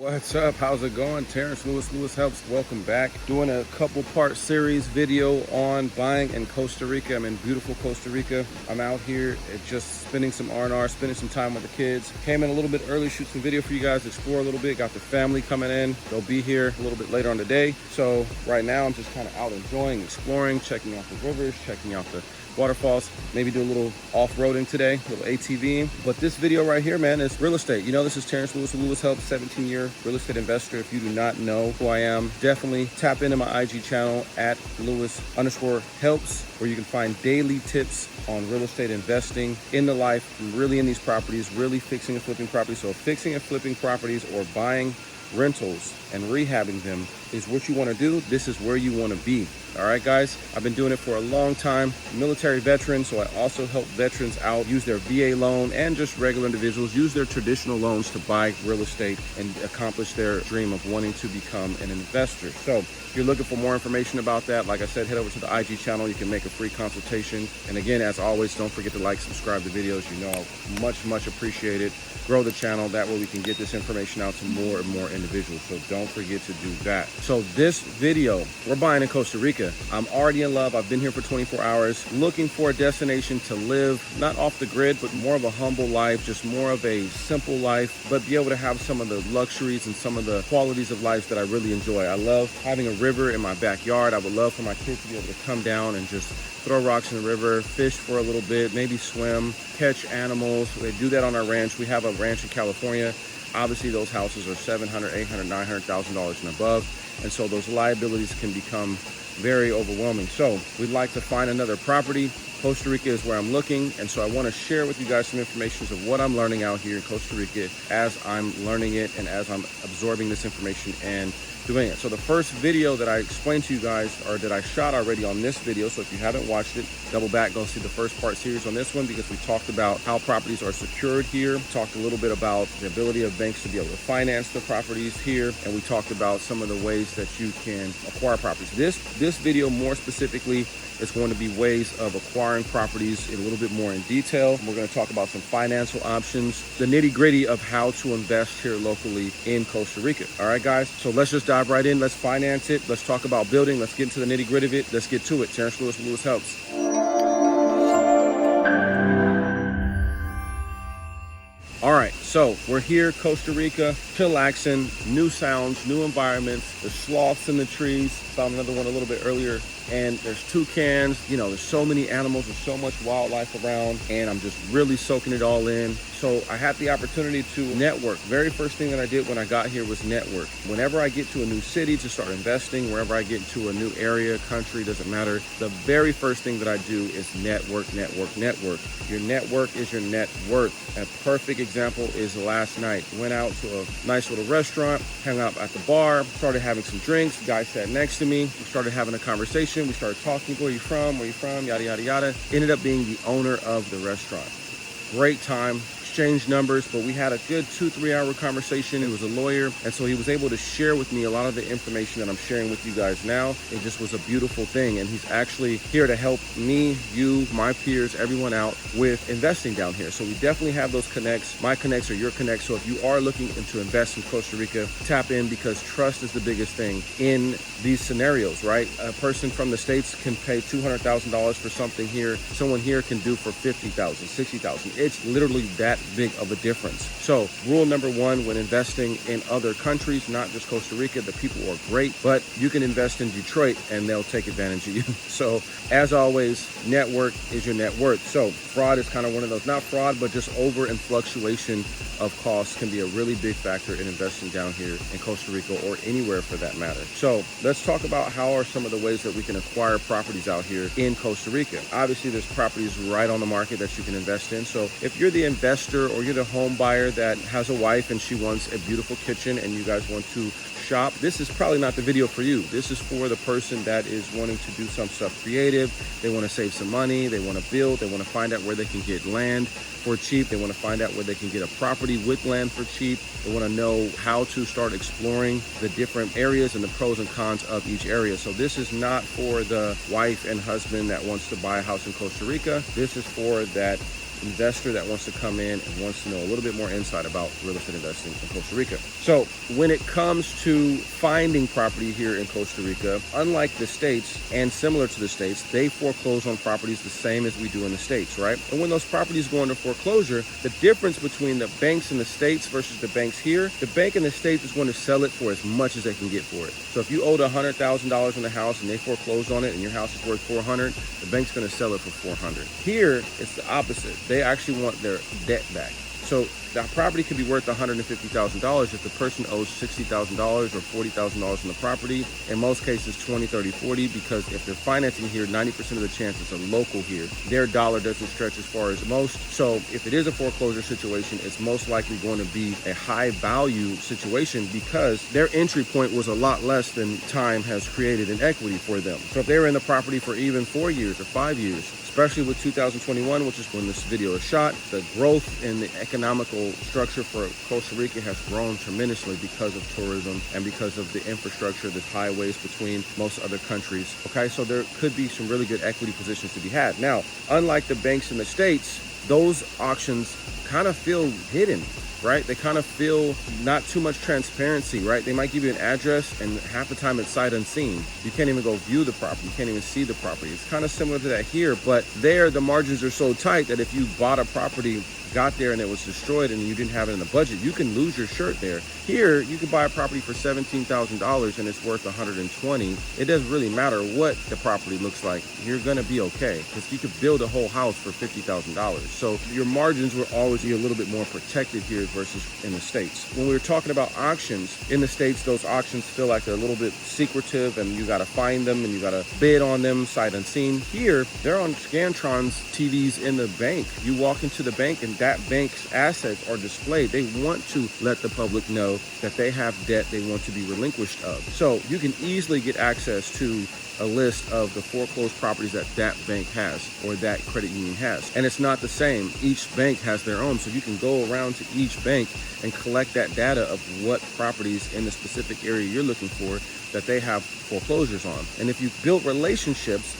What's up? How's it going? Terrence Lewis, LewisHelps. Welcome back. Doing a couple part series video on buying in Costa Rica. I'm in beautiful Costa Rica. I'm out here just spending some R&R, spending some time with the kids. Came in a little bit early, shoot some video for you guys, explore a little bit. Got the family coming in. They'll be here a little bit later on today. So right now I'm just kind of out enjoying, exploring, checking out the rivers, checking out the waterfalls, maybe do a little off-roading today, a little ATVing. But this video right here, man, is real estate. You know, this is Terrence Lewis of LewisHelps, 17-year real estate investor. If you do not know who I am, definitely tap into my IG channel at Lewis_helps, where you can find daily tips on real estate investing in the life, really in these properties, really fixing and flipping properties. So fixing and flipping properties or buying rentals and rehabbing them is what you want to do. This is where you want to be. All right, guys, I've been doing it for a long time. Military veteran, so I also help veterans out use their VA loan, and just regular individuals use their traditional loans to buy real estate and accomplish their dream of wanting to become an investor. So if you're looking for more information about that, like I said, head over to the IG channel. You can make a free consultation. And again, as always, don't forget to like, subscribe to videos. You know, much appreciated. Grow the channel. That way we can get this information out to more and more individuals. So don't forget to do that. So this video, we're buying in Costa Rica. I'm already in love. I've been here for 24 hours, looking for a destination to live, not off the grid, but more of a humble life, just more of a simple life, but be able to have some of the luxuries and some of the qualities of life that I really enjoy. I love having a river in my backyard. I would love for my kids to be able to come down and just throw rocks in the river, fish for a little bit, maybe swim, catch animals. They do that on our ranch. We have a ranch in California. Obviously, those houses are $700,000, $800,000, $900,000 and above. And so those liabilities can become very overwhelming. So we'd like to find another property. Costa Rica is where I'm looking. And so I want to share with you guys some information of what I'm learning out here in Costa Rica as I'm learning it and as I'm absorbing this information and doing it. So the first video that I explained to you guys, or that I shot already on this video, so if you haven't watched it, double back, go see the first part series on this one, because we talked about how properties are secured here, talked a little bit about the ability of banks to be able to finance the properties here, and we talked about some of the ways that you can acquire properties. This video more specifically is going to be ways of acquiring properties in a little bit more in detail. We're going to talk about some financial options, the nitty-gritty of how to invest here locally in Costa Rica. All right, guys, so let's just dive right in. Let's finance it. Let's talk about building. Let's get into the nitty-gritty of it. Let's get to it. Terrence Lewis, LewisHelps. All right, so we're here, Costa Rica, chillaxing, new sounds, new environments. There's sloths in the trees. Found another one a little bit earlier. And there's toucans. You know, there's so many animals, there's so much wildlife around, and I'm just really soaking it all in. So I had the opportunity to network. Very first thing that I did when I got here was network. Whenever I get to a new city to start investing, wherever I get into a new area, country, doesn't matter, the very first thing that I do is network. Your network is your net worth. A perfect example is last night. Went out to a nice little restaurant, hung out at the bar, started having some drinks. The guy sat next to me. We started having a conversation. We started talking, where you from, yada, yada, yada. Ended up being the owner of the restaurant. Great time. Exchanged numbers, but we had a good 2-3 hour conversation. He was a lawyer, and so he was able to share with me a lot of the information that I'm sharing with you guys now. It just was a beautiful thing, and he's actually here to help me, you, my peers, everyone out with investing down here. So we definitely have those connects. My connects are your connects. So if you are looking to invest in Costa Rica, tap in, because trust is the biggest thing in these scenarios, right? A person from the States can pay $200,000 for something here. Someone here can do for $50,000, $60,000. It's literally that big of a difference. So rule number one when investing in other countries, not just Costa Rica, the people are great, but you can invest in Detroit and they'll take advantage of you. So as always, network is your net worth. So fraud is kind of one of those, not fraud, but just over and fluctuation of costs can be a really big factor in investing down here in Costa Rica, or anywhere for that matter. So let's talk about how are some of the ways that we can acquire properties out here in Costa Rica. Obviously, there's properties right on the market that you can invest in. So if you're the investor or you're the home buyer that has a wife and she wants a beautiful kitchen and you guys want to shop, this is probably not the video for you. This is for the person that is wanting to do some stuff creative. They want to save some money. They want to build. They want to find out where they can get land for cheap. They want to find out where they can get a property with land for cheap. They want to know how to start exploring the different areas and the pros and cons of each area. So this is not for the wife and husband that wants to buy a house in Costa Rica. This is for that investor that wants to come in and wants to know a little bit more insight about real estate investing in Costa Rica. So when it comes to finding property here in Costa Rica, unlike the States and similar to the States, they foreclose on properties the same as we do in the States, right? And when those properties go into foreclosure, the difference between the banks in the States versus the banks here, the bank in the States is going to sell it for as much as they can get for it. So if you owed $100,000 on the house and they foreclosed on it and your house is worth 400, the bank's going to sell it for 400. Here, it's the opposite. They actually want their debt back. So that property could be worth $150,000 if the person owes $60,000 or $40,000 on the property. In most cases, 20, 30, 40, because if they're financing here, 90% of the chance it's a local here. Their dollar doesn't stretch as far as most. So if it is a foreclosure situation, it's most likely going to be a high value situation because their entry point was a lot less than time has created in equity for them. So if they were in the property for even 4 years or 5 years, especially with 2021, which is when this video is shot, the growth in the economical structure for Costa Rica has grown tremendously because of tourism and because of the infrastructure, the highways between most other countries. Okay, so there could be some really good equity positions to be had. Now, unlike the banks in the States, those auctions kind of feel hidden, right? They kind of feel not too much transparency, right? They might give you an address and half the time it's sight unseen. You can't even go view the property. You can't even see the property. It's kind of similar to that here, but there the margins are so tight that if you bought a property, got there and it was destroyed and you didn't have it in the budget, you can lose your shirt there. Here, you could buy a property for $17,000 and it's worth $120. It doesn't really matter what the property looks like. You're gonna be okay because you could build a whole house for $50,000. So your margins will always be a little bit more protected here versus in the States. When we were talking about auctions, in the States, those auctions feel like they're a little bit secretive and you gotta find them and you gotta bid on them sight unseen. Here, they're on Scantron's TVs in the bank. You walk into the bank and that bank's assets are displayed. They want to let the public know that they have debt they want to be relinquished of. So you can easily get access to a list of the foreclosed properties that that bank has or that credit union has. And it's not the same. Each bank has their own. So you can go around to each bank and collect that data of what properties in the specific area you're looking for that they have foreclosures on. And if you've built relationships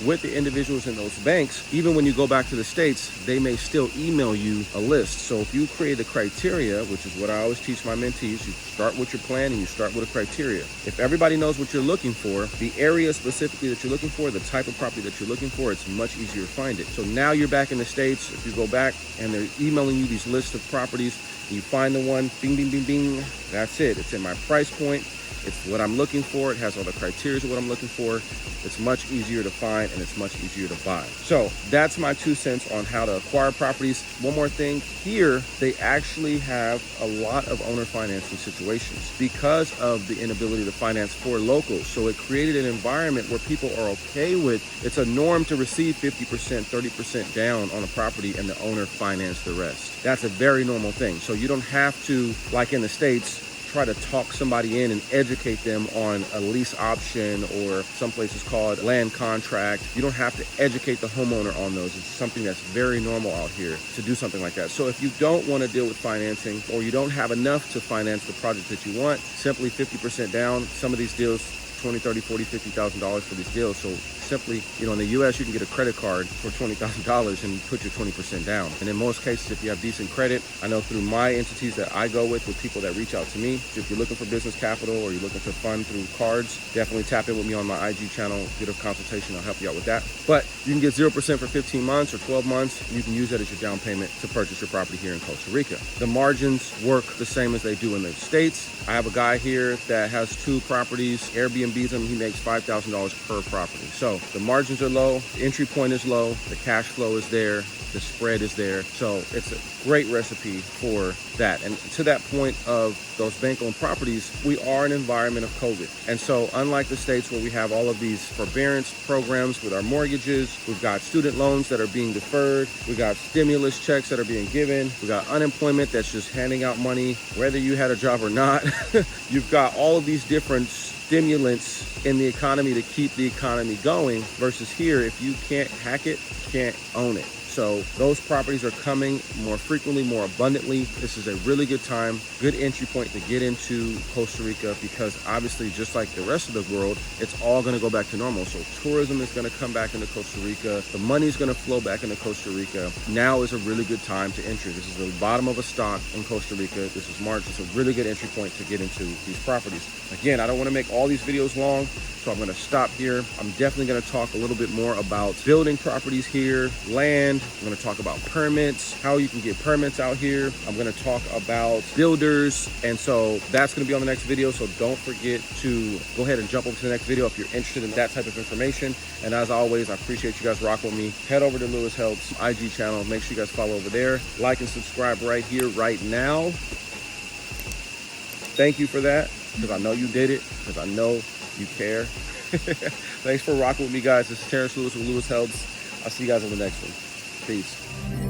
with the individuals in those banks, even when you go back to the States, they may still email you a list. So if you create a criteria, which is what I always teach my mentees, you start with your plan and you start with a criteria. If everybody knows what you're looking for, the area specifically that you're looking for, the type of property that you're looking for, it's much easier to find it. So now you're back in the States. If you go back and they're emailing you these lists of properties, you find the one, bing, bing, bing, bing, that's it. It's in my price point. It's what I'm looking for. It has all the criteria of what I'm looking for. It's much easier to find and it's much easier to buy. So that's my 2 cents on how to acquire properties. One more thing, here they actually have a lot of owner financing situations because of the inability to finance for locals. So it created an environment where people are okay with, it's a norm to receive 50%, 30% down on a property and the owner finance the rest. That's a very normal thing. So you don't have to, like in the States, try to talk somebody in and educate them on a lease option or some places called land contract. You don't have to educate the homeowner on those. It's something that's very normal out here to do something like that. So if you don't want to deal with financing or you don't have enough to finance the project that you want, simply 50% down. Some of these deals, $20, $30, $40, $50,000 for these deals. So simply, in the US, you can get a credit card for $20,000 and put your 20% down. And in most cases, if you have decent credit, I know through my entities that I go with people that reach out to me, if you're looking for business capital or you're looking to fund through cards, definitely tap in with me on my IG channel, get a consultation, I'll help you out with that. But you can get 0% for 15 months or 12 months. You can use that as your down payment to purchase your property here in Costa Rica. The margins work the same as they do in the States. I have a guy here that has 2 properties, Airbnbs them, he makes $5,000 per property. So the margins are low, the entry point is low, the cash flow is there, the spread is there. So it's a great recipe for that. And to that point of those bank-owned properties, we are in an environment of COVID. And so unlike the States where we have all of these forbearance programs with our mortgages, we've got student loans that are being deferred, we got stimulus checks that are being given, we got unemployment that's just handing out money, whether you had a job or not. You've got all of these different stimulants in the economy to keep the economy going versus here, if you can't hack it, you can't own it. so those properties are coming more frequently, more abundantly. This is a really good time, good entry point to get into Costa Rica, because obviously, just like the rest of the world, it's all going to go back to normal. So tourism is going to come back into Costa Rica. The money is going to flow back into Costa Rica. Now is a really good time to enter. This is the bottom of a stock in Costa Rica. This is March. It's a really good entry point to get into these properties. Again, I don't want to make all these videos long, so I'm going to stop here. I'm definitely going to talk a little bit more about building properties here, land. I'm going to talk about permits, how you can get permits out here. I'm going to talk about builders. And so that's going to be on the next video. So don't forget to go ahead and jump over to the next video if you're interested in that type of information. And as always, I appreciate you guys rocking with me. Head over to LewisHelps IG channel. Make sure you guys follow over there. Like and subscribe right here, right now. Thank you for that, because I know you did it, because I know you care. Thanks for rocking with me, guys. This is Terrence Lewis with LewisHelps. I'll see you guys on the next one. Peace.